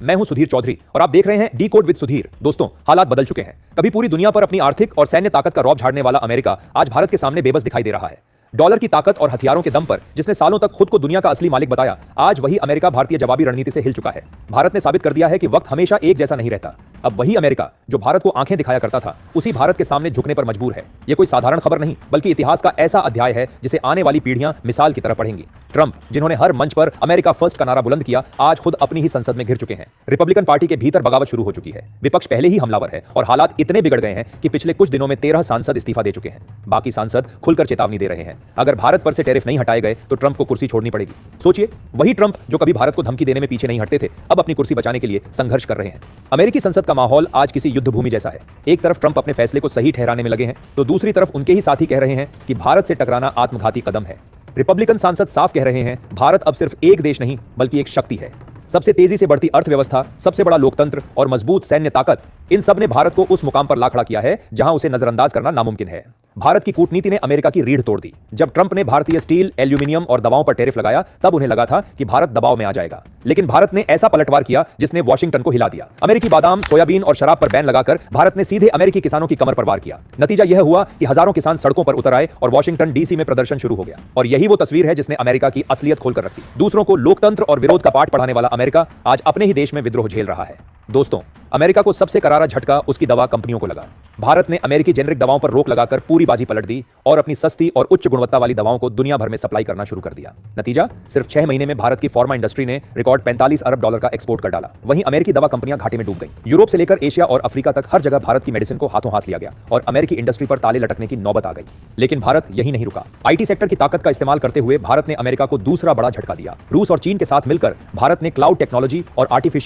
मैं हूं सुधीर चौधरी और आप देख रहे हैं डी कोड विद सुधीर। दोस्तों, हालात बदल चुके हैं। कभी पूरी दुनिया पर अपनी आर्थिक और सैन्य ताकत का रौब झाड़ने वाला अमेरिका आज भारत के सामने बेबस दिखाई दे रहा है। डॉलर की ताकत और हथियारों के दम पर जिसने सालों तक खुद को दुनिया का असली मालिक बताया, आज वही अमेरिका भारतीय जवाबी रणनीति से हिल चुका है। भारत ने साबित कर दिया है कि वक्त हमेशा एक जैसा नहीं रहता। अब वही अमेरिका जो भारत को आंखें दिखाया करता था, उसी भारत के सामने झुकने पर मजबूर है। यह कोई साधारण खबर नहीं, बल्कि इतिहास का ऐसा अध्याय है जिसे आने वाली पीढ़ियां मिसाल की तरह पढ़ेंगी। ट्रंप, जिन्होंने हर मंच पर अमेरिका फर्स्ट का नारा बुलंद किया, आज खुद अपनी ही संसद में घिर चुके हैं। रिपब्लिकन पार्टी के भीतर बगावत शुरू हो चुकी है। विपक्ष पहले ही हमलावर है और हालात इतने बिगड़ गए हैं कि पिछले कुछ दिनों में 13 सांसद इस्तीफा दे चुके हैं। बाकी सांसद खुलकर चेतावनी दे रहे हैं, अगर भारत पर से टैरिफ नहीं हटाए गए तो ट्रंप को कुर्सी छोड़नी पड़ेगी। सोचिए, वही ट्रंप जो कभी भारत को धमकी देने में पीछे नहीं हटते थे, अब अपनी कुर्सी बचाने के लिए संघर्ष कर रहे हैं। अमेरिकी संसद का माहौल आज किसी युद्ध भूमि जैसा है। एक तरफ ट्रंप अपने फैसले को सही ठहराने में लगे हैं, तो दूसरी तरफ उनके ही साथी कह रहे हैं कि भारत से टकराना आत्मघाती कदम है। रिपब्लिकन सांसद साफ कह रहे हैं, भारत अब सिर्फ एक देश नहीं बल्कि एक शक्ति है। सबसे तेजी से बढ़ती अर्थव्यवस्था, सबसे बड़ा लोकतंत्र और मजबूत सैन्य ताकत, इन सब ने भारत को उस मुकाम पर ला खड़ा किया है जहां उसे नजरअंदाज करना नामुमकिन है। भारत की कूटनीति ने अमेरिका की रीढ़ तोड़ दी। जब ट्रंप ने भारतीय स्टील, एल्यूमिनियम और दवाओं पर टैरिफ लगाया, तब उन्हें लगा था कि भारत दबाव में आ जाएगा। लेकिन भारत ने ऐसा पलटवार किया जिसने वॉशिंगटन को हिला दिया। अमेरिकी बादाम, सोयाबीन और शराब पर बैन लगाकर भारत ने सीधे अमेरिकी किसानों की कमर पर वार किया। नतीजा यह हुआ कि हजारों किसान सड़कों पर उतर आए और वॉशिंगटन डीसी में प्रदर्शन शुरू हो गया। और यही वो तस्वीर है जिसने अमेरिका की असलियत खोलकर रखी। दूसरों को लोकतंत्र और विरोध का पाठ पढ़ाने वाला अमेरिका आज अपने ही देश में विद्रोह झेल रहा है। दोस्तों, अमेरिका को सबसे करारा झटका उसकी दवा कंपनियों को लगा। भारत ने अमेरिकी जेनेरिक दवाओं पर रोक लगाकर पूरी बाजी पलट दी और अपनी सस्ती और उच्च गुणवत्ता वाली दवाओं को दुनिया भर में सप्लाई करना शुरू कर दिया। नतीजा, सिर्फ 6 महीने में भारत की फार्मा इंडस्ट्री ने रिकॉर्ड 45 अरब डॉलर का एक्सपोर्ट कर डाला। वहीं अमेरिकी दवा कंपनियां घाटे में डूब गईं। यूरोप से लेकर एशिया और अफ्रीका तक हर जगह भारत की मेडिसिन को हाथों हाथ लिया गया और अमेरिकी इंडस्ट्री पर ताले लटकने की नौबत आ गई। लेकिन भारत यही नहीं रुका। आईटी सेक्टर की ताकत का इस्तेमाल करते हुए भारत ने अमेरिका को दूसरा बड़ा झटका दिया। रूस और चीन के साथ मिलकर भारत ने क्लाउड टेक्नोलॉजी और आर्टिफिशियल